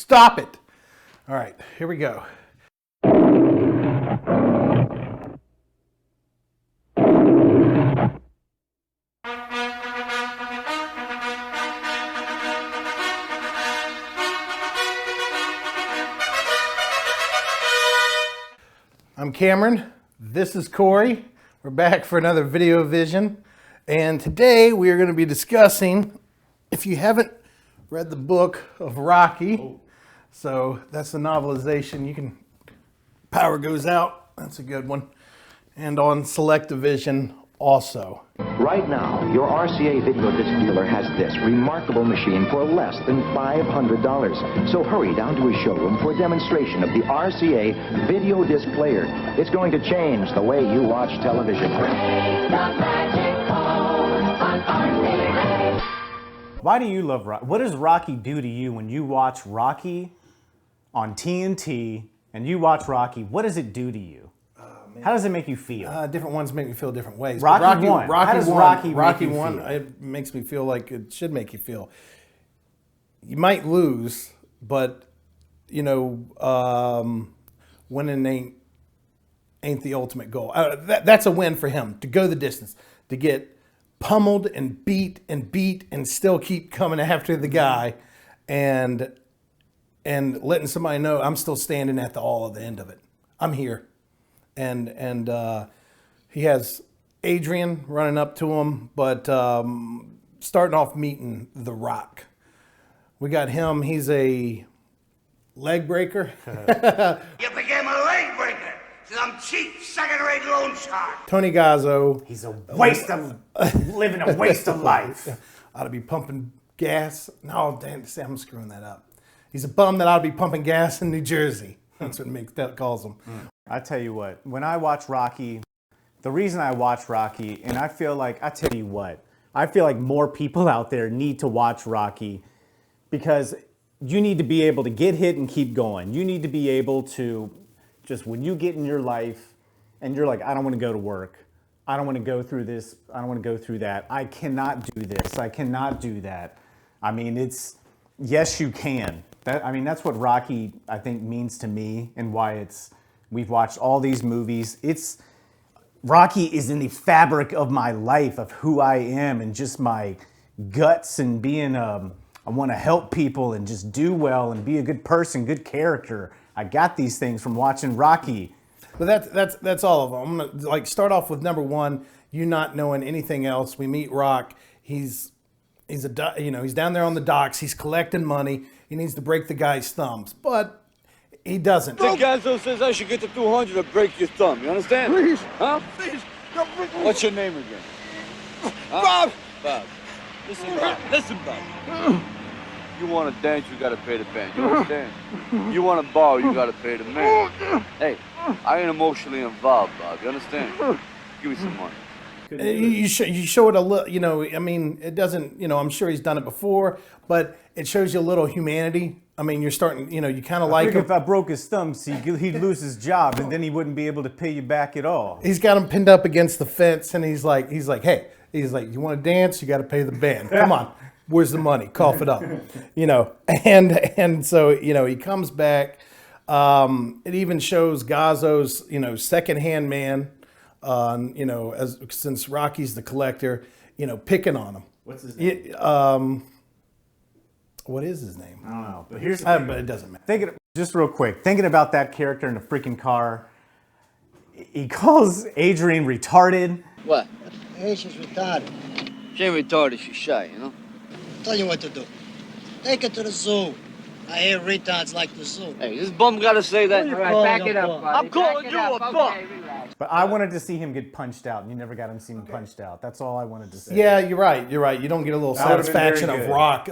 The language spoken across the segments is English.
Stop it. All right, here we go. I'm Cameron. This is Corey. We're back for another Video Vision. And today we are going to be discussing, if you haven't read the book of Rocky, so that's the novelization. Power Goes Out, that's a good one. And on Select-O-Vision also. Right now, your RCA video disc dealer has this remarkable machine for less than $500. So hurry down to his showroom for a demonstration of the RCA video disc player. It's going to change the way you watch television. Why do you love Rocky? What does Rocky do to you when you watch Rocky on TNT and you watch Rocky? What does it do to you? How does it make you feel? Different ones make me feel different ways. Rocky 1. How does Rocky make you feel? It makes me feel like it should make you feel. You might lose, but winning ain't the ultimate goal. That's a win for him, to go the distance, to get pummeled and beat and still keep coming after the guy, and letting somebody know I'm still standing at the end of it. I'm here. And he has Adrian running up to him, but starting off meeting The Rock. We got him. He's a leg breaker. You became a leg breaker. Some cheap second-rate loan shark. Tony Gazzo. He's a waste of living a waste of life. Ought to be pumping gas. No, damn, I'm screwing that up. He's a bum that ought to be pumping gas in New Jersey. That's what that calls him. I tell you what, when I watch Rocky, the reason I watch Rocky, and I feel like more people out there need to watch Rocky, because you need to be able to get hit and keep going. You need to be able to, just when you get in your life and you're like, I don't want to go to work. I don't want to go through this. I don't want to go through that. I cannot do this. I cannot do that. I mean, yes, you can. That's what Rocky, I think, means to me, and why we've watched all these movies. Rocky is in the fabric of my life, of who I am, and just my guts, and being I want to help people and just do well and be a good person, good character. I got these things from watching Rocky. But that's all of them. I'm gonna start off with number one. You not knowing anything else. We meet Rock. He's down there on the docks. He's collecting money. He needs to break the guy's thumbs, but he doesn't. The Gazzo says I should get to 200 to break your thumb. You understand? Please. Huh? Please. What's your name again? Bob. Bob. Listen, Bob. You want to dance, you got to pay the band. You understand? You want to borrow, you got to pay the man. Hey, I ain't emotionally involved, Bob. You understand? Give me some money. You show it a little, it doesn't, I'm sure he's done it before, but it shows you a little humanity. You're starting, you kind of like him. If I broke his thumb, he'd lose his job, and then he wouldn't be able to pay you back at all. He's got him pinned up against the fence, and he's like, hey, you want to dance? You got to pay the band. Come on. Where's the money? Cough it up. And so, he comes back. It even shows Gazzo's, second-hand man, since Rocky's the collector, picking on him. What's his name? What is his name? I don't know. But here's but it doesn't matter. Just real quick, thinking about that character in the freaking car, he calls Adrian retarded. What? Hey, she's retarded. She ain't retarded, she's shy, Tell you what to do. Take her to the zoo. I hear retards like the zoo. Hey, this bum gotta say that. All right, back it up, I'm calling you a bum. But I wanted to see him get punched out, and you never got him seen punched out. That's all I wanted to say. Yeah, you're right. You don't get a little That would've been very satisfaction of good. Rock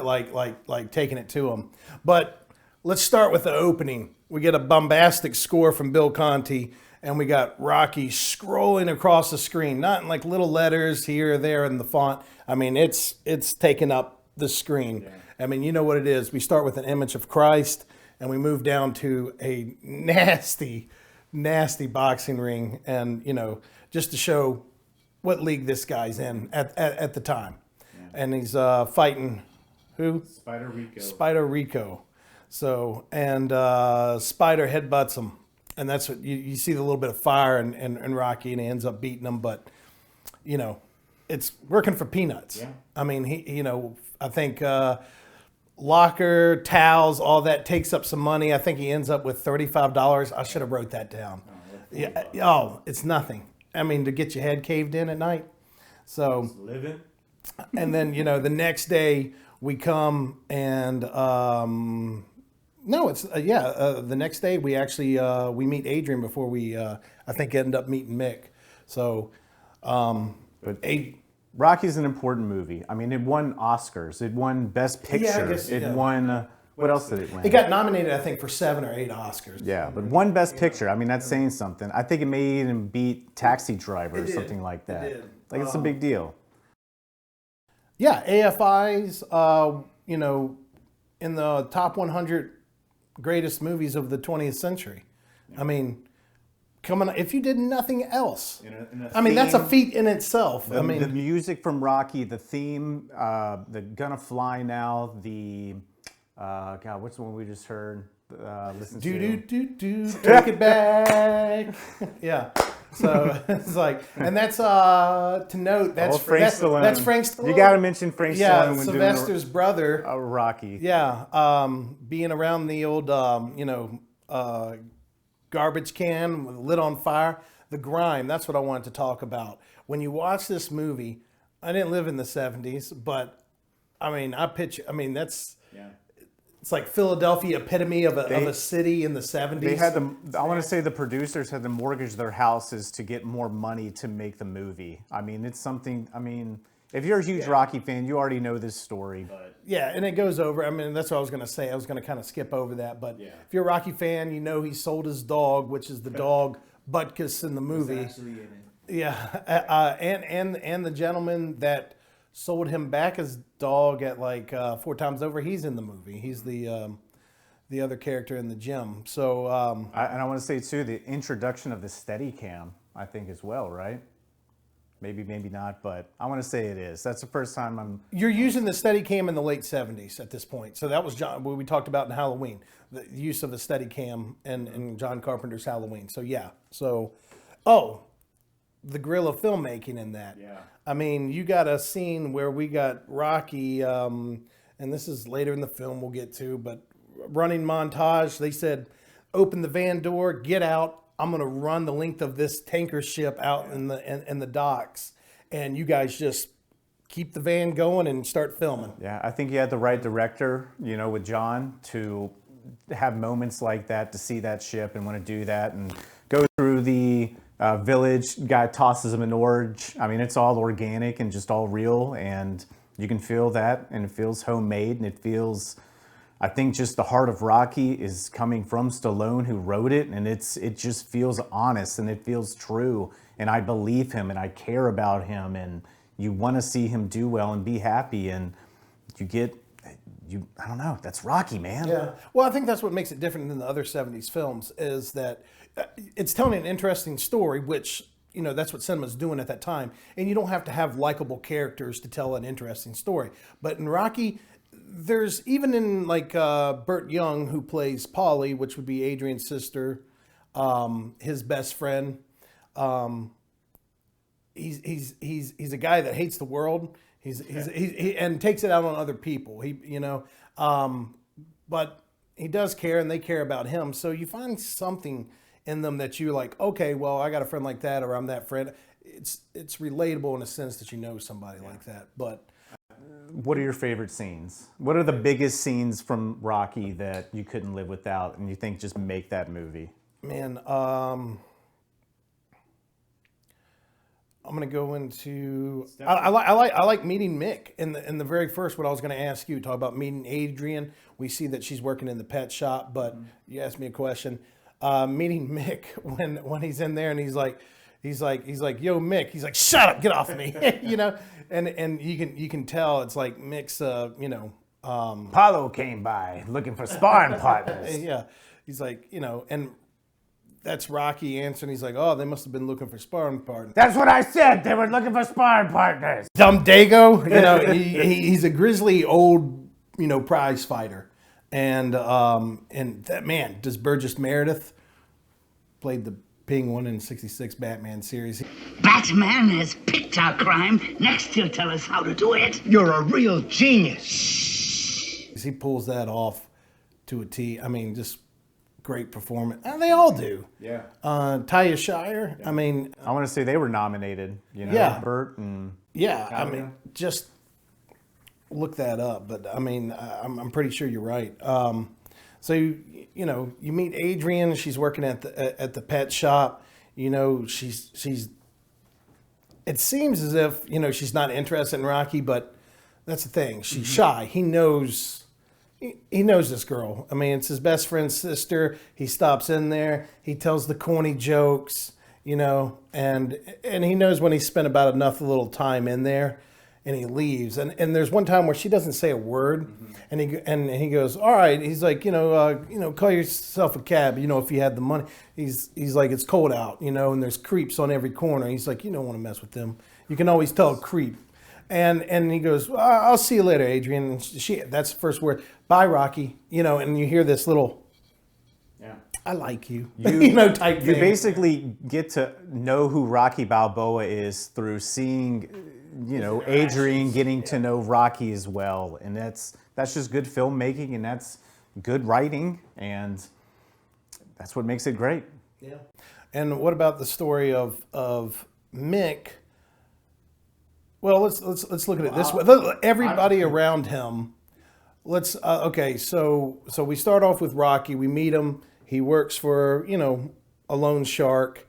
like taking it to him. But let's start with the opening. We get a bombastic score from Bill Conti, and we got Rocky scrolling across the screen, not in like little letters here or there in the font. It's taking up the screen. Yeah. You know what it is. We start with an image of Christ, and we move down to a nasty boxing ring, and just to show what league this guy's in at the time. Yeah. And he's fighting who? Spider Rico. Spider Rico. So, and Spider headbutts him. And that's what you see the little bit of fire in Rocky, and he ends up beating him. But, you know, it's working for peanuts. Yeah. I mean, I think locker, towels, all that takes up some money. I think he ends up with $35. I should have wrote that down. Yeah. Oh, it's nothing. I mean, to get your head caved in at night. So, Living. and then, you know, the next day we come and, no, it's, the next day we actually, we meet Adrian before we, I think end up meeting Mick. So, Rocky's an important movie. I mean, it won Oscars. It won Best Picture. guess, it yeah. won, what else did it win? it got nominated, I think, for 7 or 8 Oscars. Yeah, but one Best Picture. I mean, that's saying something. I think it may even beat Taxi Driver or did. something like that. It did. Like, it's a big deal. Yeah, AFI's, you know, in the top 100 greatest movies of the 20th century. I mean, if you did nothing else, I mean, that's a feat in itself. I mean, the music from Rocky, the theme, the Gonna Fly Now, the, God, what's the one we just heard? Listen to. Take it back. Yeah. So it's like, and that's to note. That's Frank Stallone. That's Frank Stallone. You got to mention Frank Yeah, Stallone when Sylvester's brother. doing a Rocky. Yeah, being around the old, garbage can with lit on fire, the grime. That's what I wanted to talk about. When you watch this movie, I didn't live in the 70s, but I mean, that's. Yeah. It's like Philadelphia epitome of a city in the 70s. They had I want to say the producers had to mortgage their houses to get more money to make the movie. I mean, it's something, I mean, if you're a huge Rocky fan, you already know this story. Yeah, and it goes over. I mean, that's what I was going to say. I was going to kind of skip over that. But if you're a Rocky fan, you know he sold his dog, which is the dog Butkus in the movie. Yeah, and the gentleman that sold him back his dog at like 4 times over, he's in the movie. He's the other character in the gym. So And I want to say too, the introduction of the Steadicam, I think as well, right? Maybe not, but I want to say it is. That's the first time you're using the Steadicam in the late 70s at this point. So that was what we talked about in Halloween, the use of the Steadicam in John Carpenter's Halloween. So yeah. So, the guerrilla filmmaking in that. Yeah. I mean, you got a scene where we got Rocky, and this is later in the film we'll get to, but running montage. They said, open the van door, get out. I'm going to run the length of this tanker ship out in the docks, and you guys just keep the van going and start filming. Yeah, I think you had the right director, you know, with John to have moments like that, to see that ship and want to do that and go through the village. Guy tosses him an orange. I mean, it's all organic and just all real, and you can feel that, and it feels homemade, and it feels, I think just the heart of Rocky is coming from Stallone, who wrote it, and it just feels honest and it feels true, and I believe him and I care about him, and you want to see him do well and be happy, and I don't know, that's Rocky, man. Yeah. Well, I think that's what makes it different than the other 70s films is that it's telling an interesting story, which, you know, that's what cinema's doing at that time. And you don't have to have likable characters to tell an interesting story. But in Rocky, there's even in like Burt Young, who plays Paulie, which would be Adrian's sister, his best friend. He's a guy that hates the world. He and takes it out on other people. But he does care, and they care about him. So you find something in them that you're like, okay, well, I got a friend like that, or I'm that friend. It's relatable in a sense that you know somebody like that. But what are your favorite scenes? What are the biggest scenes from Rocky that you couldn't live without, and you think just make that movie? Man, I'm gonna go into. I like meeting Mick in the very first. What I was gonna ask you, talk about meeting Adrian. We see that she's working in the pet shop, but you asked me a question. Meeting Mick when he's in there and he's like, yo Mick. He's like, shut up, get off of me, you know. And you can tell it's like Mick's, Apollo came by looking for sparring partners. Yeah, he's like, you know, and that's Rocky answering. He's like, oh, they must have been looking for sparring partners. That's what I said. They were looking for sparring partners. Dumb Dago, you know, he's a grizzly old, you know, prize fighter. And that man, does Burgess Meredith played the Penguin in '66 Batman series. Batman has picked our crime. Next, he'll tell us how to do it. You're a real genius. He pulls that off to a T. I mean, just great performance. And they all do. Yeah. Talia Shire. I mean, I want to say they were nominated. You know, Yeah. Burt and yeah. I Talia. mean, just look that up. But I mean, I'm pretty sure you're right. So you meet Adrian. She's working at the pet shop. You know, she's. It seems as if she's not interested in Rocky, but that's the thing. She's shy. He knows. He knows this girl. I mean, it's his best friend's sister. He stops in there. He tells the corny jokes, and he knows when he spent about enough little time in there, and he leaves. And there's one time where she doesn't say a word, and he goes, all right. He's like, call yourself a cab. If you had the money. He's like, it's cold out, and there's creeps on every corner. He's like, you don't want to mess with them. You can always tell a creep. And he goes, well, I'll see you later, Adrian. And that's the first word. Bye, Rocky. And you hear this little, yeah. I like you, type You thing. basically get to know who Rocky Balboa is through seeing, Adrian getting to know Rocky as well, and that's just good filmmaking, and that's good writing, and that's what makes it great. Yeah. And what about the story of Mick? Well, let's look at it this way. Everybody around him. Let's okay. So we start off with Rocky. We meet him. He works for a loan shark.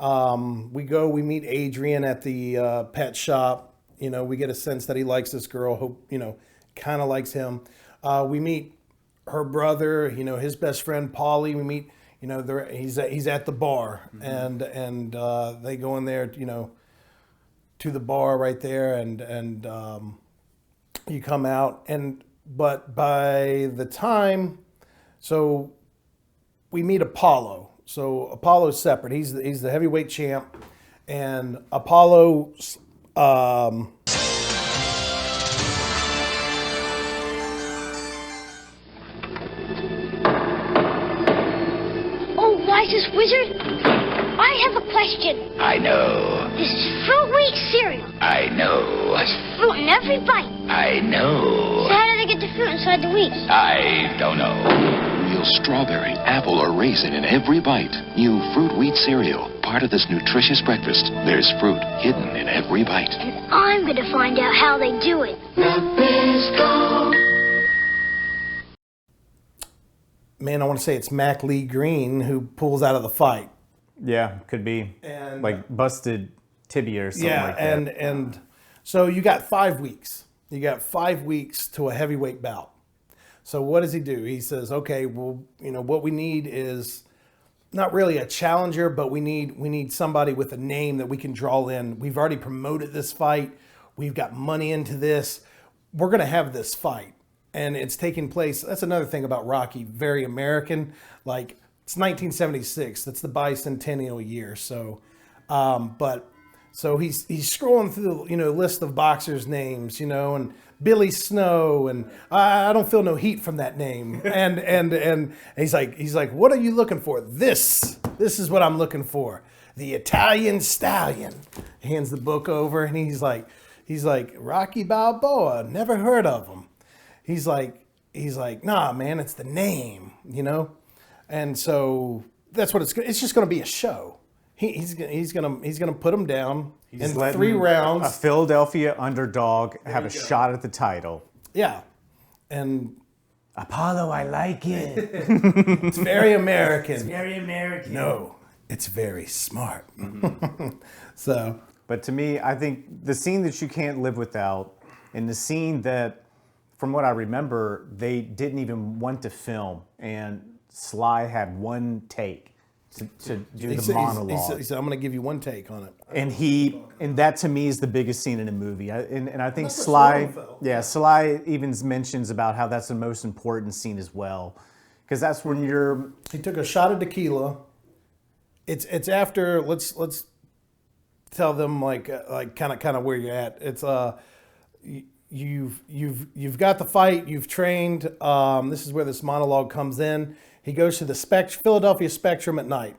We meet Adrian at the pet shop. We get a sense that he likes this girl. Hope kind of likes him. We meet her brother. His best friend Paulie. We meet. He's at the bar, and they go in there. To the bar right there, and you come out, but by the time, so we meet Apollo. So Apollo's separate. He's the heavyweight champ, and Apollo. Oh, wisest wizard, I have a question. I know. This is fruit wheat cereal. I know. There's fruit in every bite. I know. So how do they get the fruit inside the wheat? I don't know. Real strawberry, apple, or raisin in every bite. New Fruit Wheat Cereal. Part of this nutritious breakfast. There's fruit hidden in every bite. And I'm going to find out how they do it. Man, I want to say it's Mac Lee Green who pulls out of the fight. Yeah, could be And like busted tibia or something like that. and so you got 5 weeks. You got 5 weeks to a heavyweight bout. So what does he do? He says, okay, well, what we need is not really a challenger, but we need somebody with a name that we can draw in. We've already promoted this fight. We've got money into this. We're going to have this fight. And it's taking place. That's another thing about Rocky. Very American. Like, it's 1976. That's the bicentennial year. So, so he's scrolling through the list of boxers' names, and Billy Snow, and I don't feel no heat from that name. And he's like, what are you looking for? This is what I'm looking for. The Italian Stallion. He hands the book over, and he's like Rocky Balboa. Never heard of him. He's like, nah, man, it's the name, and so that's what it's just going to be a show. He's gonna put him down in 3 rounds. A Philadelphia underdog have a shot at the title. Yeah, and Apollo, I like it. it's very American. Very American. No, it's very smart. So, but to me, I think the scene that you can't live without, and the scene that, from what I remember, they didn't even want to film, and Sly had one take to do the monologue. He said, I'm going to give you one take on it. And that to me is the biggest scene in the movie. And I think That's where Sly, Stallone felt. Sly even mentions about how that's the most important scene as well, because that's when you're. He took a shot of tequila. It's after. Let's tell them like kind of where you're at. It's you've got the fight, you've trained. This is where this monologue comes in. He goes to the Philadelphia Spectrum at night,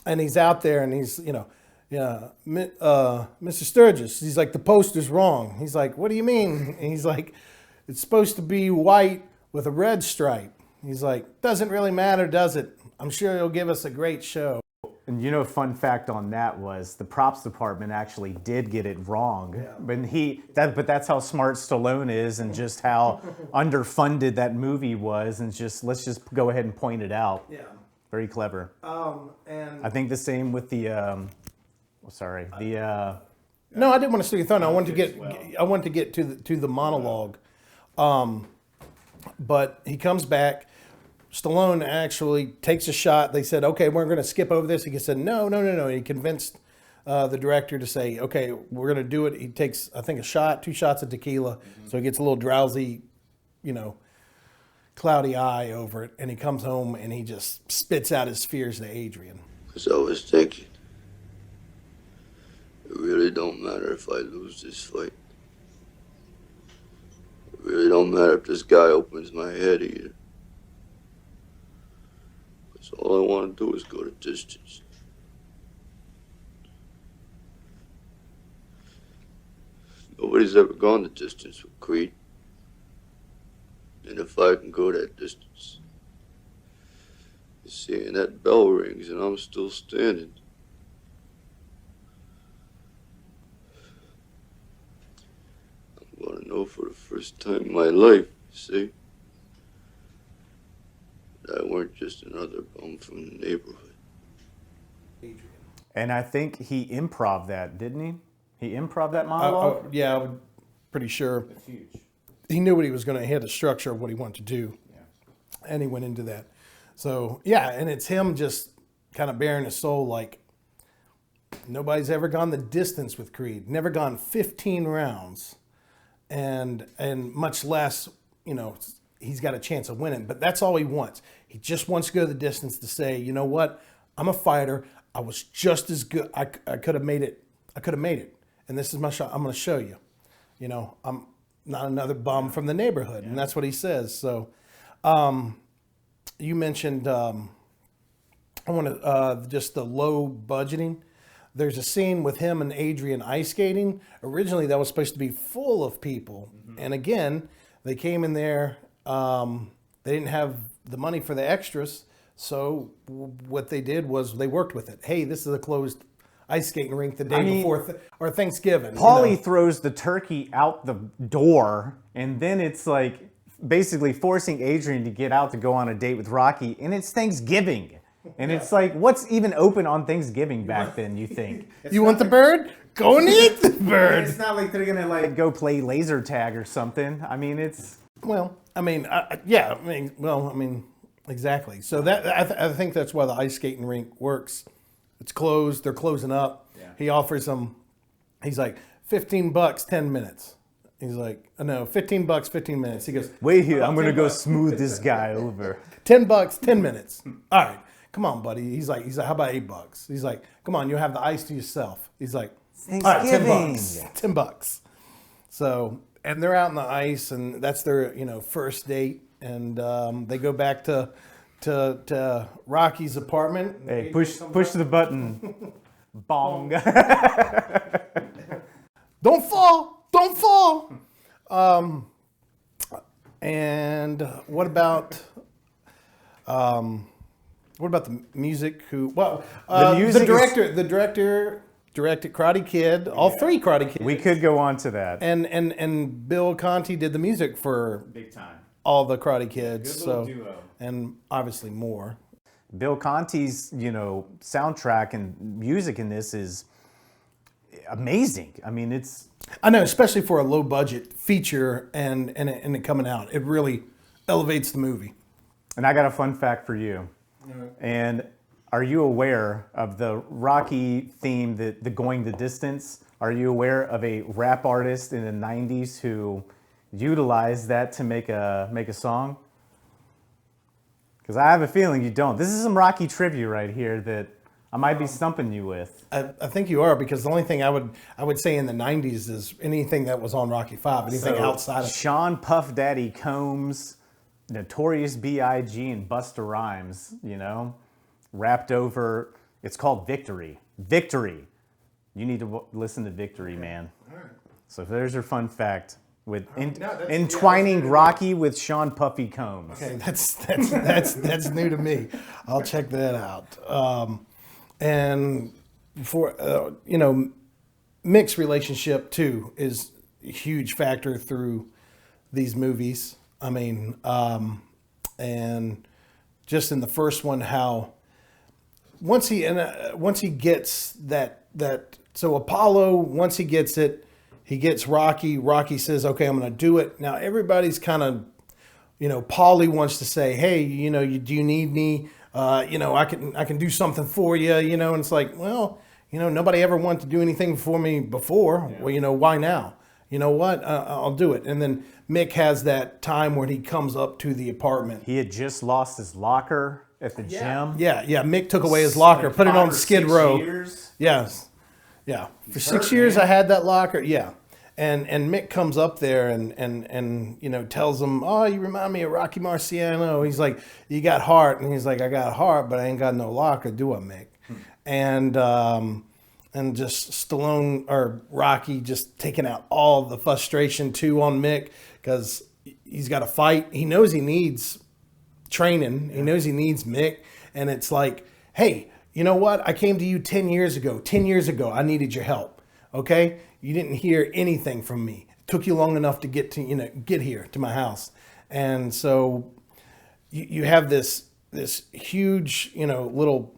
and he's out there, and he's Mr. Sturgis. He's like, the poster's wrong. He's like, what do you mean? And he's like, it's supposed to be white with a red stripe. He's like, doesn't really matter, does it? I'm sure he'll give us a great show. And you know, fun fact on that was the props department actually did get it wrong. Yeah. But that's how smart Stallone is, and just how underfunded that movie was, and let's just go ahead and point it out. Yeah. Very clever. And I think the same with the. No, I didn't want to steal your thunder. I wanted to get to the monologue. But he comes back. Stallone actually takes a shot. They said, okay, we're going to skip over this. He said, no. He convinced the director to say, okay, we're going to do it. He takes, I think, two shots of tequila. So he gets a little drowsy, cloudy eye over it. And he comes home and he just spits out his fears to Adrian. Because I was thinking, it really don't matter if I lose this fight. It really don't matter if this guy opens my head either. Because all I want to do is go the distance. Nobody's ever gone the distance with Creed. And if I can go that distance, you see, and that bell rings and I'm still standing. I'm gonna know for the first time in my life, see, that I weren't just another bum from the neighborhood. and I think he improv that, didn't he? He improv that monologue? Yeah, I'm pretty sure. That's huge. He knew what he was going to, he had a structure of what he wanted to do. Yeah. And he went into that. So, yeah, and it's him just kind of bearing his soul like, nobody's ever gone the distance with Creed. Never gone 15 rounds. And much less, he's got a chance of winning. But that's all he wants. He just wants to go the distance to say, you know what? I'm a fighter. I was just as good. I could have made it. And this is my shot. I'm going to show you. I'm not another bum from the neighborhood. And that's what he says. So you mentioned, I want to, just the low budgeting. There's a scene with him and Adrian ice skating. Originally, that was supposed to be full of people. Mm-hmm. And again, they came in there. They didn't have the money for the extras. So what they did was they worked with it. Hey, this is a closed ice skating rink the day before or Thanksgiving. Paulie throws the turkey out the door, and then it's like basically forcing Adrian to get out to go on a date with Rocky, and it's Thanksgiving. And it's like, what's even open on Thanksgiving back then, you think? You want the bird? Go and eat the bird. It's not like they're going to go play laser tag or something. I mean, it's... Well, exactly. So that I think that's why the ice skating rink works. It's closed. They're closing up. Yeah. He offers them, he's like, $15, 10 minutes. He's like, oh, no, $15, 15 minutes. He goes, wait here, I'm going to go smooth this guy over. $10, 10 minutes. All right. Come on, buddy. He's like, how about $8? He's like, come on, you'll have the ice to yourself. He's like, all right, $10. $10. So, and they're out on the ice, and that's their, first date. And they go back to Rocky's apartment. Hey, push the button. Bong. Don't fall. And what about the music? The director directed Karate Kid, all three Karate Kids. We could go on to that. And Bill Conti did the music for big time all the Karate Kids. Good little duo. And obviously more. Bill Conti's, soundtrack and music in this is amazing. I mean, I know, especially for a low budget feature and it coming out, it really elevates the movie. And I got a fun fact for you. And are you aware of the Rocky theme, the going the distance? Are you aware of a rap artist in the 90s who utilized that to make a song? Because I have a feeling you don't. This is some Rocky trivia right here that I might be stumping you with. I think you are, because the only thing I would say in the 90s is anything that was on Rocky V, anything outside of Sean Puff Daddy Combs, Notorious B.I.G. and Busta Rhymes, you know, rapped over. It's called Victory. Victory. You need to listen to Victory, man. All right. So there's your fun fact with entwining Rocky with Sean Puffy Combs. Okay, that's new to me. I'll check that out. And for you know, Mick's relationship too is a huge factor through these movies. I mean, and just in the first one, how once he gets that so Apollo, once he gets it, he gets Rocky. Rocky says, "Okay, I'm going to do it." Now everybody's kind of, you know, Paulie wants to say, "Hey, you know, do you need me? You know, I can do something for you." You know, and it's like, well, you know, nobody ever wanted to do anything for me before. Yeah. Well, you know, why now? You know what? I'll do it. And then Mick has that time when he comes up to the apartment. He had just lost his locker at the gym. Yeah. Mick took away his locker, put it on Skid Row. Yes. Yeah. For 6 years, I had that locker. Yeah. And Mick comes up there and you know, tells him, "Oh, you remind me of Rocky Marciano." He's like, "You got heart." And he's like, "I got heart, but I ain't got no locker, do I, Mick?" And just Stallone or Rocky just taking out all the frustration too on Mick, because he's got to fight. He knows he needs training. He knows he needs Mick. And it's like, "Hey, you know what? I came to you 10 years ago. 10 years ago, I needed your help. Okay? You didn't hear anything from me. It took you long enough to get here to my house." And so you have this huge, you know, little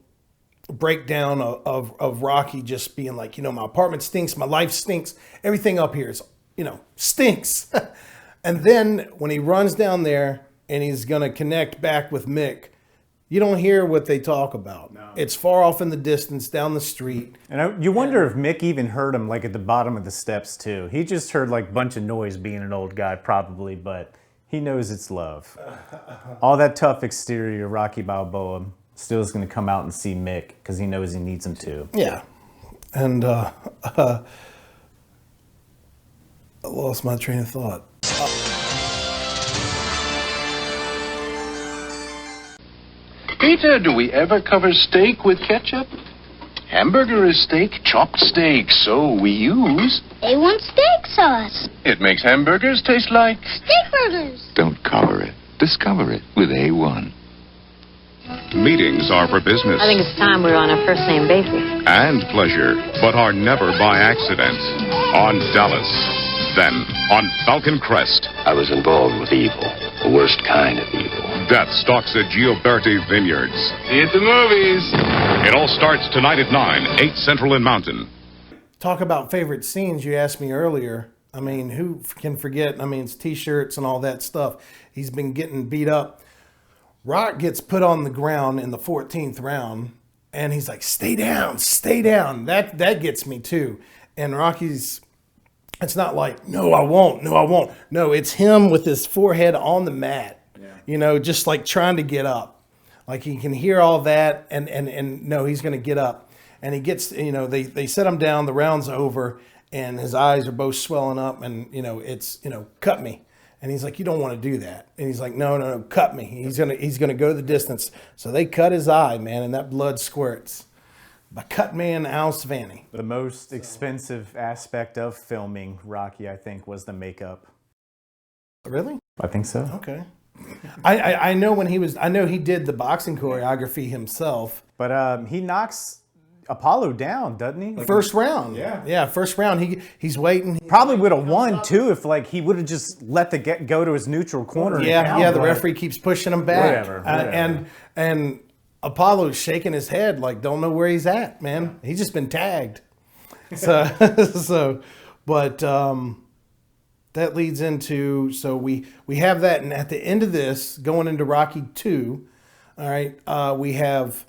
breakdown of Rocky just being like, you know, "My apartment stinks, my life stinks, everything up here is, you know, stinks." And then when he runs down there and he's gonna connect back with Mick, you don't hear what they talk about. No. It's far off in the distance down the street. And you wonder if Mick even heard him, like at the bottom of the steps too. He just heard like a bunch of noise, being an old guy probably, but he knows it's love. All that tough exterior, Rocky Balboa still is going to come out and see Mick because he knows he needs him to. Yeah. And I lost my train of thought. Peter, do we ever cover steak with ketchup? Hamburger is steak, chopped steak, so we use A1 steak sauce. It makes hamburgers taste like Steak burgers. Don't cover it. Discover it with A1. Meetings are for business. I think it's time we were on a first-name basis. And pleasure, but are never by accident. On Dallas, then on Falcon Crest. I was involved with evil, the worst kind of evil. Death stalks at Gioberti Vineyards. See you at the movies. It all starts tonight at 9, 8 Central and Mountain. Talk about favorite scenes you asked me earlier. I mean, who can forget? I mean, it's T-shirts and all that stuff. He's been getting beat up. Rock gets put on the ground in the 14th round, and he's like, "Stay down, stay down." That gets me too. And Rocky's, it's not like, "No, I won't. No, I won't." No, it's him with his forehead on the mat, you know, just like trying to get up. Like he can hear all that, and no, he's going to get up. And he gets, you know, they set him down, the round's over, and his eyes are both swelling up, and, you know, it's, you know, "Cut me." And he's like, "You don't want to do that." And he's like, no, cut me. He's gonna go the distance. So they cut his eye, man, and that blood squirts. By cut man Al Svani. The most expensive aspect of filming Rocky, I think, was the makeup. Really? I think so. Okay. I know when I know he did the boxing choreography himself. But he knocks Apollo down, doesn't he? First round. Yeah, first round. He's waiting. Probably would have won too if like he would have just let the go to his neutral corner. Yeah, the referee keeps pushing him back. Whatever. And Apollo's shaking his head like, don't know where he's at, man. He's just been tagged. So but that leads into, so we have that, and at the end of this, going into Rocky 2, all right, we have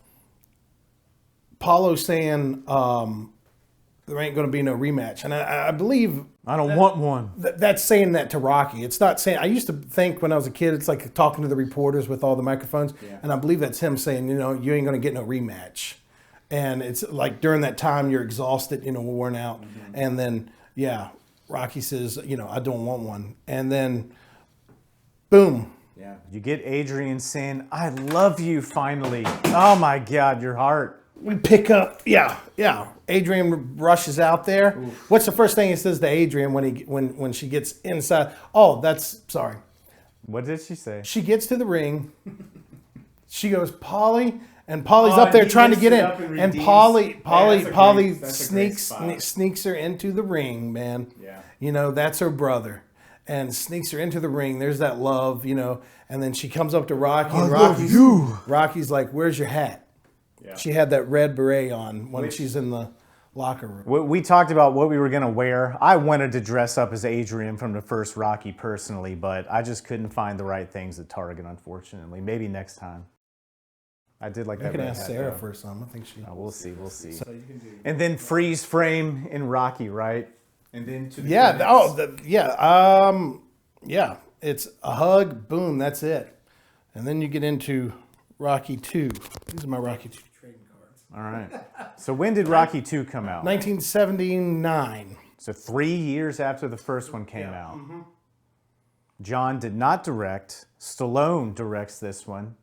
Apollo saying there ain't going to be no rematch. And I believe... I don't want one. That's saying that to Rocky. It's not saying... I used to think when I was a kid, it's like talking to the reporters with all the microphones. Yeah. And I believe that's him saying, you know, you ain't going to get no rematch. And it's like during that time you're exhausted, worn out. And then, Rocky says, I don't want one. And then, boom. Yeah. You get Adrian saying, I love you finally. Oh my God, your heart. We pick up, Adrian rushes out there. Oof. What's the first thing he says to Adrian when she gets inside? Oh, sorry. What did she say? She gets to the ring. She goes, Polly. And Polly's up there trying to get in. And Polly sneaks her into the ring, man. Yeah. That's her brother. And sneaks her into the ring. There's that love, And then she comes up to Rocky. And Rocky's like, where's your hat? Yeah. She had that red beret on when she's in the locker room. We talked about what we were going to wear. I wanted to dress up as Adrian from the first Rocky personally, but I just couldn't find the right things at Target, unfortunately. Maybe next time. I did like that. You can ask Sarah for some. I think she. Oh, we'll see. So and then freeze frame in Rocky, right? And then to the It's a hug. Boom. That's it. And then you get into Rocky 2. These are my Rocky 2 trading cards. All right. So when did Rocky 2 come out? 1979. So 3 years after the first one came out. Mm-hmm. John did not direct. Stallone directs this one.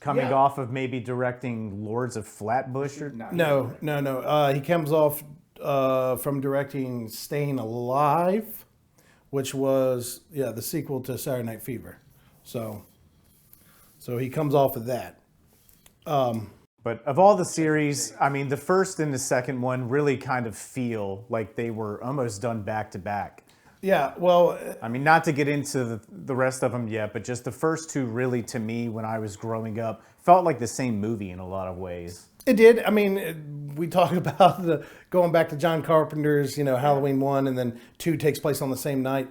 Coming off of maybe directing Lords of Flatbush? No. He comes off from directing Staying Alive, which was, the sequel to Saturday Night Fever. So he comes off of that. But of all the series, I mean, the first and the second one really kind of feel like they were almost done back to back. Yeah, well... I mean, not to get into the rest of them yet, but just the first two really, to me, when I was growing up, felt like the same movie in a lot of ways. It did. I mean, we talked about going back to John Carpenter's, Halloween 1, and then 2 takes place on the same night.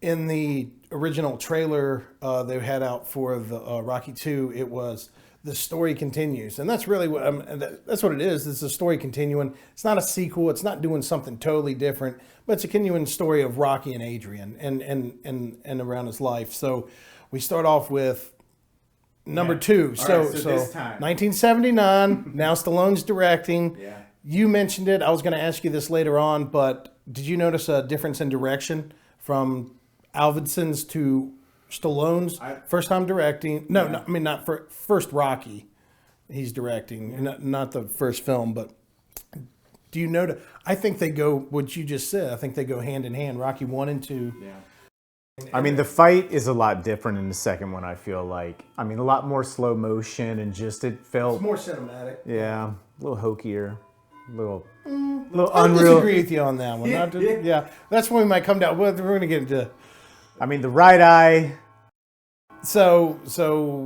In the original trailer they had out for the Rocky 2, it was the story continues. And that's really that's what it is. It's a story continuing. It's not a sequel. It's not doing something totally different, but it's a continuing story of Rocky and Adrian and around his life. So we start off with number 2. So this time. 1979. Now Stallone's directing. Yeah. You mentioned it. I was going to ask you this later on, but did you notice a difference in direction from Alvidson's to Stallone's first time directing? No, I mean not for first Rocky. He's directing, not the first film, but do you notice? I think they go. What you just said. I think they go hand in hand. Rocky 1 and 2. Yeah. I mean, the fight is a lot different in the second one, I feel like. I mean, a lot more slow motion and just it felt... It's more cinematic. Yeah, a little hokier, a little unreal. I disagree with you on that one. Yeah, that's when we might come down. We're going to get into... I mean, the right eye... So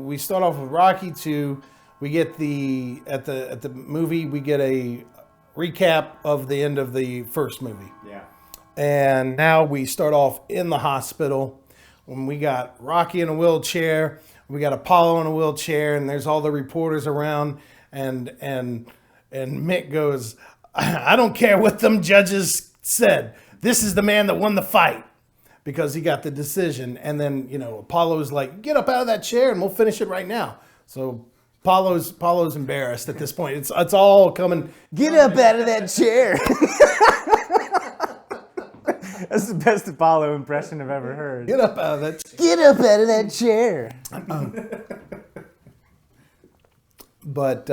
we start off with Rocky 2. We get at the movie, we get a recap of the end of the first movie. Yeah. And now we start off in the hospital when we got Rocky in a wheelchair, we got Apollo in a wheelchair, and there's all the reporters around, and Mick goes, I don't care what them judges said. This is the man that won the fight because he got the decision. And then, Apollo's like, get up out of that chair and we'll finish it right now. So Apollo's embarrassed at this point. It's all coming. Get up out of that chair. That's the best Apollo impression I've ever heard. Get up out of that chair. Get up out of that chair. But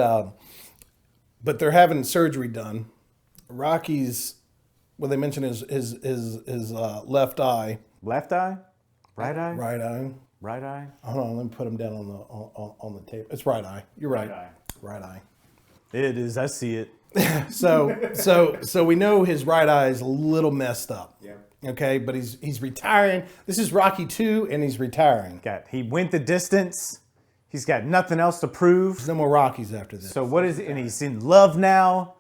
they're having surgery done. Rocky's, they mentioned his left eye. Left eye? Right eye? Right eye. Right eye? Hold on, let me put him down on the tape. It's right eye. You're right. Right eye. It is. I see it. So we know his right eye is a little messed up. Yeah. Okay, but he's retiring. This is Rocky 2, and he's retiring. He went the distance. He's got nothing else to prove. There's no more Rockies after this. So what is it? And he's in love now.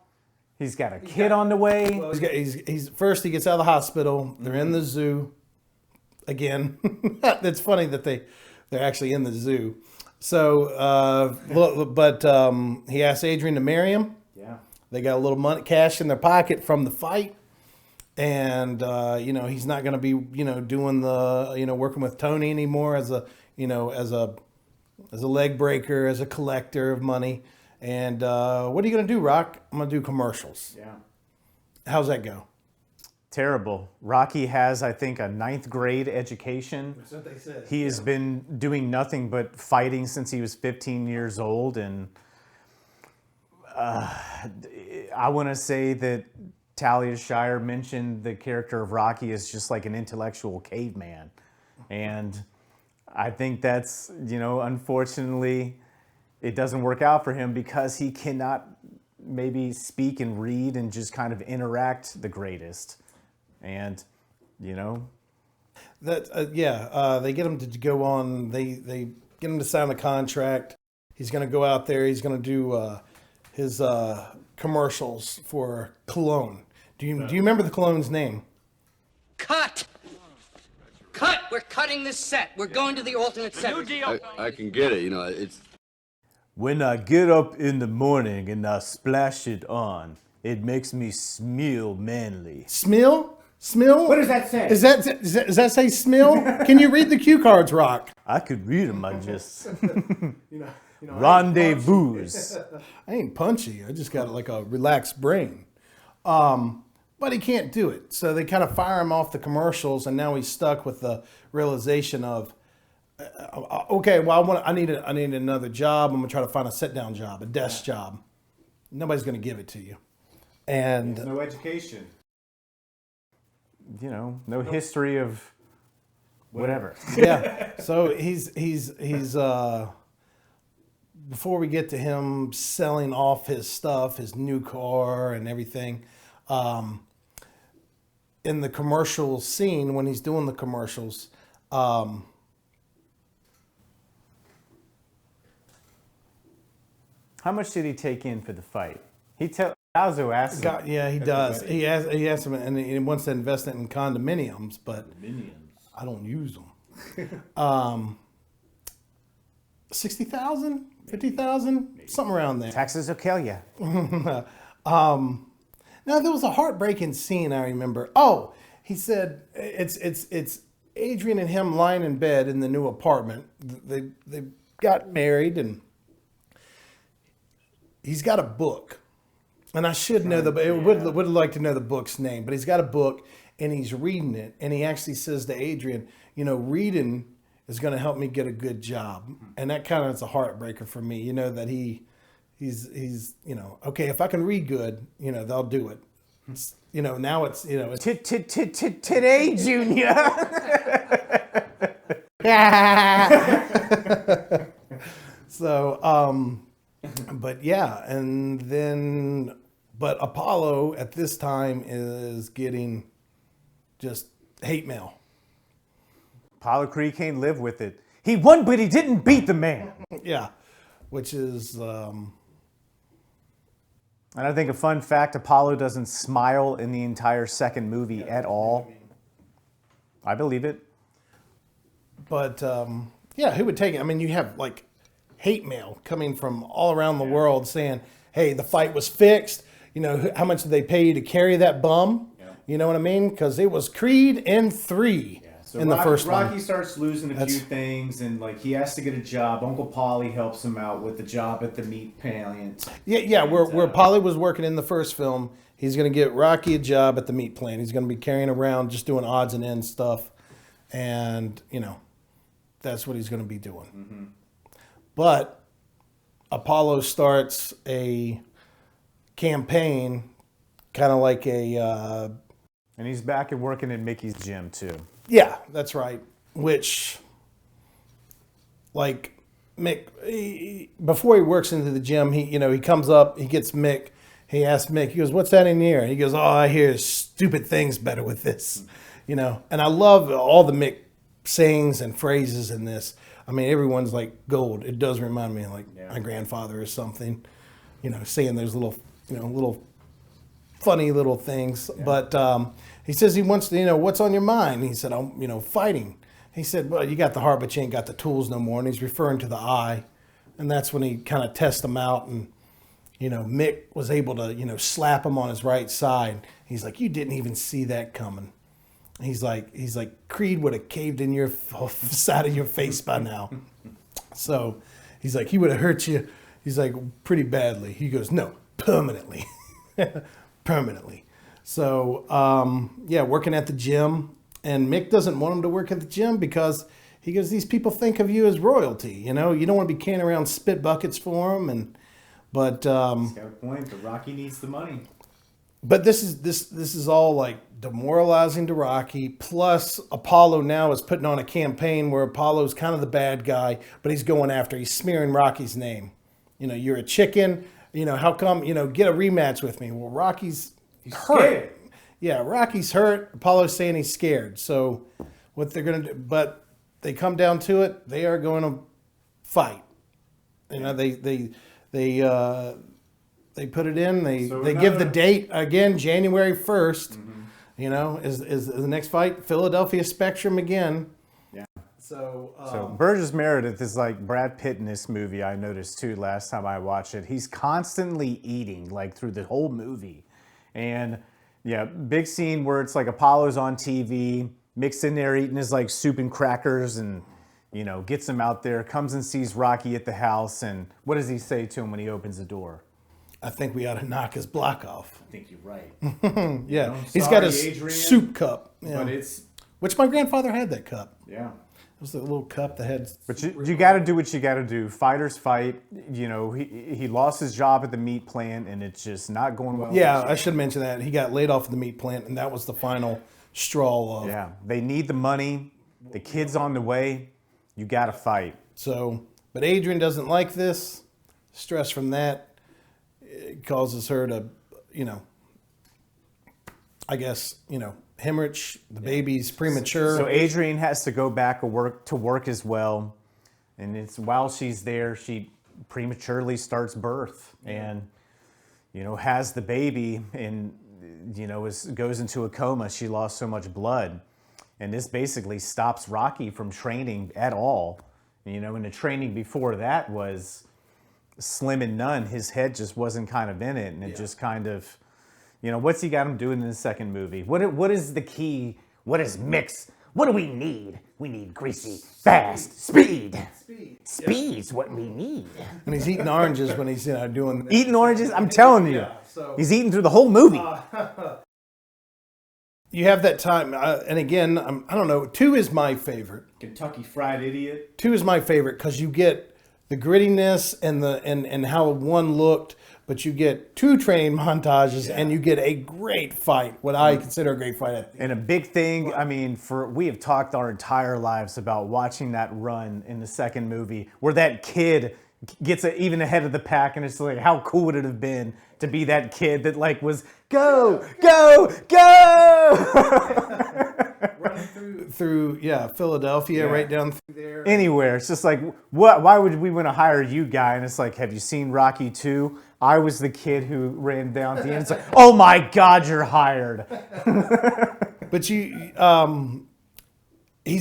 He's got a kid on the way. Well, he's first he gets out of the hospital. They're in the zoo. Again, it's funny that they're actually in the zoo. So, he asked Adrian to marry him. Yeah. They got a little cash in their pocket from the fight. And, he's not going to be, doing the, working with Tony anymore as a leg breaker, as a collector of money. And what are you going to do, Rock? I'm going to do commercials. Yeah. How's that go? Terrible. Rocky has, I think, a 9th grade education. That's what they said. He has been doing nothing but fighting since he was 15 years old. And I want to say that Talia Shire mentioned the character of Rocky as just like an intellectual caveman. And I think that's, unfortunately, it doesn't work out for him because he cannot maybe speak and read and just kind of interact the greatest. And, that they get him to go on. They get him to sign the contract. He's going to go out there. He's going to do his commercials for cologne. Do you remember the cologne's name? Cut! Cut! We're cutting this set. We're going to the alternate set. I can get it, it's... When I get up in the morning and I splash it on, it makes me smell manly. Smell? Smell? What does that say? Does that say smell? Can you read the cue cards, Rock? I could read them, I just... Rendezvous. I ain't punchy. I just got like a relaxed brain. But he can't do it. So they kind of fire him off the commercials, and now he's stuck with the realization of, okay, well, I need another job. I'm gonna try to find a sit-down job, a desk job. Nobody's gonna give it to you, and no education. No history of whatever. Yeah. So he's before we get to him selling off his stuff, his new car and everything, in the commercial scene when he's doing the commercials, how much did he take in for the fight? Alzo asked him. Yeah, he does. He asks him, and he wants to invest it in condominiums, but I don't use them. 60,000, 50,000, something around there. Taxes will kill you. Now there was a heartbreaking scene I remember. Oh, he said it's Adrian and him lying in bed in the new apartment. They got married, and he's got a book. And I should know would like to know the book's name, but he's got a book and he's reading it, and he actually says to Adrian, reading is going to help me get a good job. And that kind of is a heartbreaker for me, that he's okay, if I can read good, they'll do it. It's, now it's, Today, Junior. So, but yeah, and then, but Apollo at this time is getting just hate mail. Apollo Creed can't live with it. He won, but he didn't beat the man. Yeah, which is... And I think a fun fact, Apollo doesn't smile in the entire second movie at all. I believe it. But, yeah, who would take it? I mean, you have, like, hate mail coming from all around the world saying, hey, the fight was fixed. How much did they pay you to carry that bum? Yeah. You know what I mean? Because it was Creed in 3 in the first one. Rocky starts losing a few things, and he has to get a job. Uncle Paulie helps him out with the job at the meat plant. Yeah. Where Paulie was working in the first film, he's going to get Rocky a job at the meat plant. He's going to be carrying around just doing odds and ends stuff, and that's what he's going to be doing. Mm-hmm. But Apollo starts a campaign, kind of like a... and he's back and working in Mickey's gym, too. Yeah, that's right. Which, like, Mick, before he works into the gym, he comes up, he gets Mick, he asks Mick, he goes, what's that in here? He goes, oh, I hear stupid things better with this, And I love all the Mick sayings and phrases in this. I mean, everyone's like gold. It does remind me of my grandfather or something, saying those little funny little things. Yeah. But he says he wants to, what's on your mind? He said, I'm, fighting. He said, well, you got the heart, but you ain't got the tools no more. And he's referring to the eye. And that's when he kind of tests him out. And, Mick was able to, slap him on his right side. He's like, you didn't even see that coming. He's like, Creed would have caved in your side of your face by now. So he's like, he would have hurt you, He's like, pretty badly. He goes, no, permanently. Permanently. So, yeah, working at the gym. And Mick doesn't want him to work at the gym because he goes, these people think of you as royalty. You know, you don't want to be carrying around spit buckets for them. But He's got a point. But Rocky needs the money. But this is all like demoralizing to Rocky. Plus, Apollo now is putting on a campaign where Apollo's kind of the bad guy, but he's going after. He's smearing Rocky's name. You know, you're a chicken. You know, how come? You know, get a rematch with me. Well, Rocky's hurt. Scared. Yeah, Rocky's hurt. Apollo's saying he's scared. So, what they're gonna do? But they come down to it. They are going to fight. You know, they put it in. They give the date again, January 1st. Mm-hmm. You know, is the next fight Philadelphia Spectrum again? Yeah. So Burgess Meredith is like Brad Pitt in this movie. I noticed too last time I watched it. He's constantly eating like through the whole movie, and yeah, big scene where it's like Apollo's on TV, Mick's in there eating his like soup and crackers, and you know gets him out there. Comes and sees Rocky at the house, and what does he say to him when he opens the door? I think we ought to knock his block off. I think you're right. Yeah, You know, he's got his soup cup. Yeah. But it's which my grandfather had that cup. Yeah. It was the little cup that had. But you got to do what you got to do. Fighters fight. You know, he lost his job at the meat plant, and it's just not going well. Yeah, I should mention that he got laid off at the meat plant, and that was the final straw. Of, yeah, they need the money. The kid's on the way. You got to fight. So, but Adrian doesn't like this. Stress from that it causes her to, you know, I guess, you know, hemorrhage. The baby's premature. So Adrian has to go back to work as well, and it's while she's there, she prematurely starts birth, and you know has the baby, and you know goes into a coma. She lost so much blood, and this basically stops Rocky from training at all. You know, and the training before that was slim and none. His head just wasn't kind of in it, and it just kind of. You know, what's he got him doing in the second movie? What is the key? What is mix? What do we need? We need greasy, fast, speed. Speed's what we need. And he's eating oranges when he's doing. Eating oranges? I'm telling you. He's eating through the whole movie. You have that time, and again, I don't know, 2 is my favorite. Kentucky Fried Idiot. 2 is my favorite because you get the grittiness and how one looked. But you get 2 training montages, and you get a great fight, what I consider a great fight. And a big thing, I mean, we have talked our entire lives about watching that run in the second movie, where that kid gets even ahead of the pack, and it's like, how cool would it have been to be that kid that like was, go, go, go! Running through Philadelphia, right down through there. Anywhere. It's just like, why would we want to hire you, guy? And it's like, have you seen Rocky 2? I was the kid who ran down at the end. It's like, oh my God, you're hired. But he's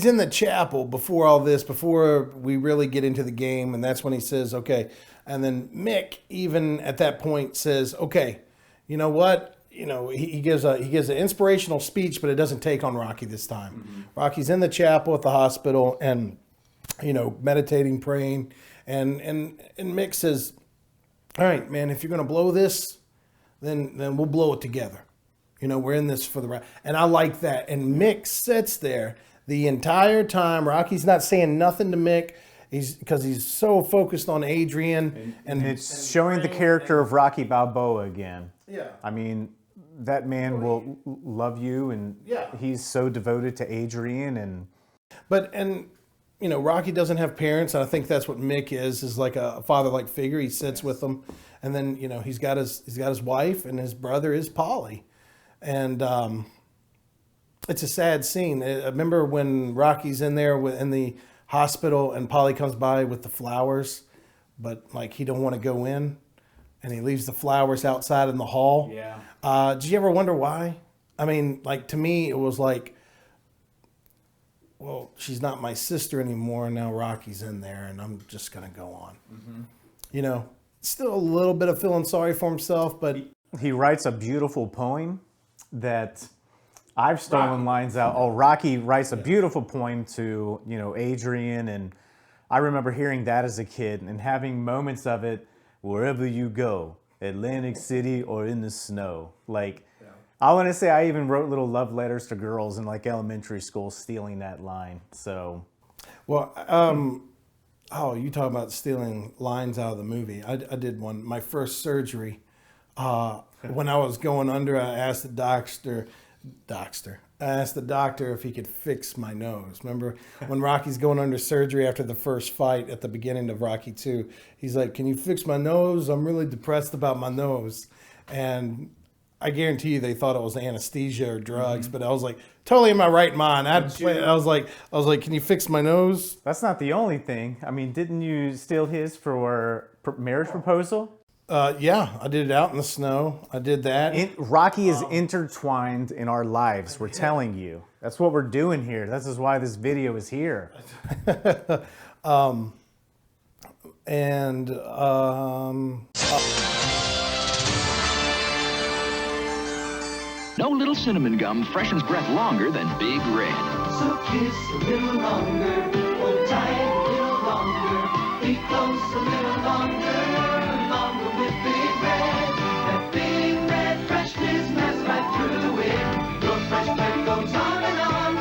in the chapel before all this, before we really get into the game, and that's when he says, okay. And then Mick, even at that point, says, okay, you know what? You know, he gives an inspirational speech, but it doesn't take on Rocky this time. Mm-hmm. Rocky's in the chapel at the hospital, and you know, meditating, praying, and Mick says, all right, man, if you're going to blow this, then we'll blow it together. You know, we're in this for the right. And I like that. And Mick sits there the entire time. Rocky's not saying nothing to Mick because he's so focused on Adrian. And it's showing the character of Rocky Balboa again. Yeah. I mean, that man will love you, and he's so devoted to Adrian. And you know, Rocky doesn't have parents, and I think that's what Mick is like a father-like figure. He sits with them, and then you know he's got his wife, and his brother is Paulie, and it's a sad scene. I remember when Rocky's in there in the hospital, and Paulie comes by with the flowers, but like he don't want to go in, and he leaves the flowers outside in the hall. Yeah. Did you ever wonder why? I mean, like to me, it was like, well, she's not my sister anymore, and now Rocky's in there, and I'm just going to go on. Mm-hmm. You know, still a little bit of feeling sorry for himself, but... He writes a beautiful poem that I've stolen lines out. Oh, Rocky writes a beautiful poem to, you know, Adrian, and I remember hearing that as a kid and having moments of it wherever you go, Atlantic City or in the snow. Like, I want to say I even wrote little love letters to girls in like elementary school stealing that line. So, well, oh, you talk about stealing lines out of the movie. I did one. My first surgery, when I was going under, I asked the doctor if he could fix my nose. Remember when Rocky's going under surgery after the first fight at the beginning of Rocky 2? He's like, "Can you fix my nose? I'm really depressed about my nose." And I guarantee you they thought it was anesthesia or drugs, but I was like, totally in my right mind. I was like, "Can you fix my nose?" That's not the only thing. I mean, didn't you steal his for marriage proposal? Yeah, I did it out in the snow. I did that. Rocky is intertwined in our lives. We're telling you. That's what we're doing here. This is why this video is here. No little cinnamon gum freshens breath longer than Big Red. So kiss a little longer, hold tight a little longer, be close a little longer, longer with Big Red. That Big Red freshness lasts right through it. Your fresh breath goes on and on.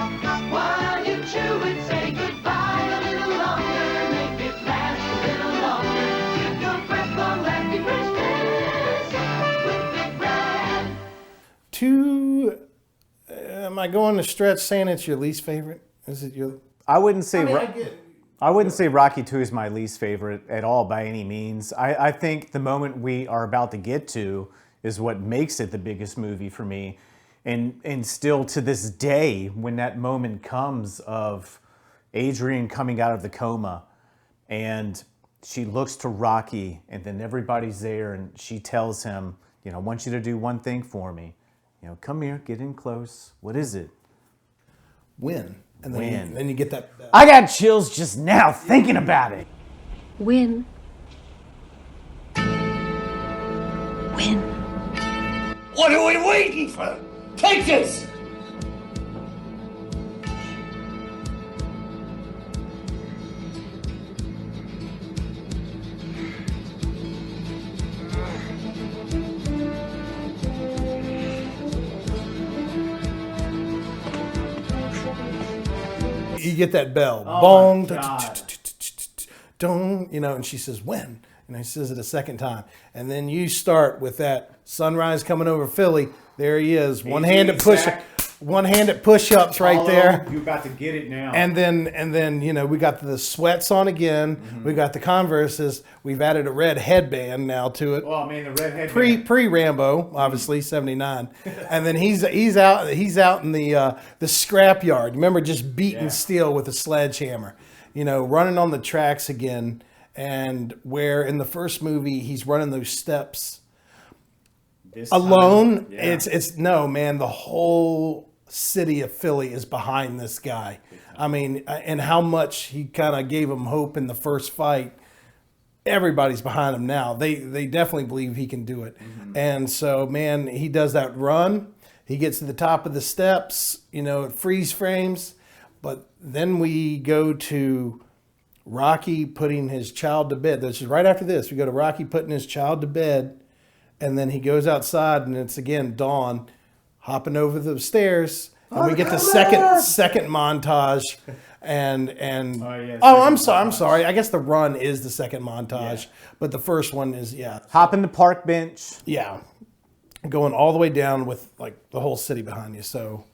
While you chew it, say goodbye a little longer, make it last a little longer. Give your breath long-lasting freshness with Big Red. Am I going to stretch saying it's your least favorite? Is it your? I wouldn't say Rocky 2 is my least favorite at all by any means. I think the moment we are about to get to is what makes it the biggest movie for me. And still to this day, when that moment comes of Adrian coming out of the coma and she looks to Rocky and then everybody's there and she tells him, I want you to do one thing for me. Come here, get in close. What is it? Win. And then you get that. I got chills just now thinking about it. Win. Win. What are we waiting for? Take this! You get that bell, Oh bong, don't, and she says, "When?" And he says it a second time. And then you start with that sunrise coming over Philly. There he is, one-handed push-ups right there. You about to get it now. And then we got the sweats on again. Mm-hmm. We got the Converses. We've added a red headband now to it. Oh man, the red headband. Pre Rambo, obviously 79. And then he's out in the scrap yard. Remember, just beating steel with a sledgehammer. Running on the tracks again. And where in the first movie he's running those steps alone. It's no, man, the whole city of Philly is behind this guy. I mean, and how much he kind of gave him hope in the first fight. Everybody's behind him now. They definitely believe he can do it. Mm-hmm. And so, man, he does that run. He gets to the top of the steps, it freeze frames. But then we go to Rocky putting his child to bed. This is right after this. We go to Rocky putting his child to bed. And then he goes outside, and it's again Dawn hopping over the stairs, and we get the second montage. And I'm sorry. I guess the run is the second montage, but the first one is hopping the park bench. Yeah, going all the way down with like the whole city behind you. So,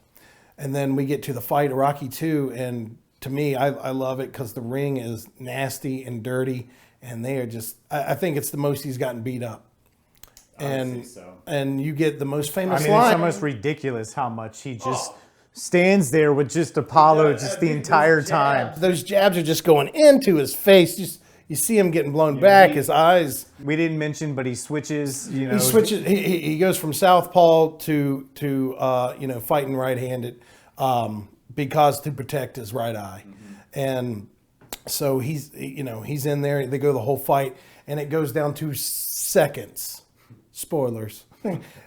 and then we get to the fight of Rocky 2, and to me, I love it because the ring is nasty and dirty, and they are just. I think it's the most he's gotten beat up. And you get the most famous line. It's almost ridiculous how much he just stands there with just Apollo the entire time. Those jabs are just going into his face. You see him getting blown back. His eyes. We didn't mention, but he switches. He switches. He goes from southpaw to fighting right-handed because to protect his right eye, and so he's in there. They go the whole fight, and it goes down to seconds. Spoilers.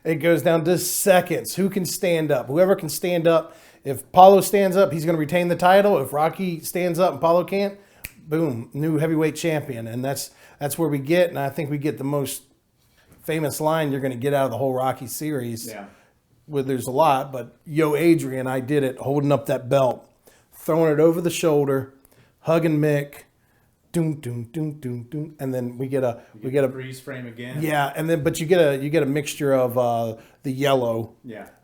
It goes down to seconds. Who can stand up? Whoever can stand up. If Apollo stands up, he's going to retain the title. If Rocky stands up and Apollo can't, boom, new heavyweight champion. And that's where we get, and I think we get the most famous line you're going to get out of the whole Rocky series. Yeah. Well, there's a lot, but Yo Adrian, I did it, holding up that belt, throwing it over the shoulder, hugging Mick, doom, doom, doom, doom, doom, and then we get a freeze frame again. Yeah, and then but you get a mixture of the yellow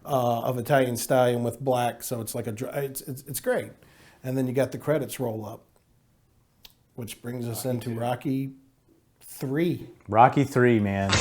of Italian Stallion with black, so it's like it's great, and then you got the credits roll up, which brings us into Rocky 3. Rocky 3, man.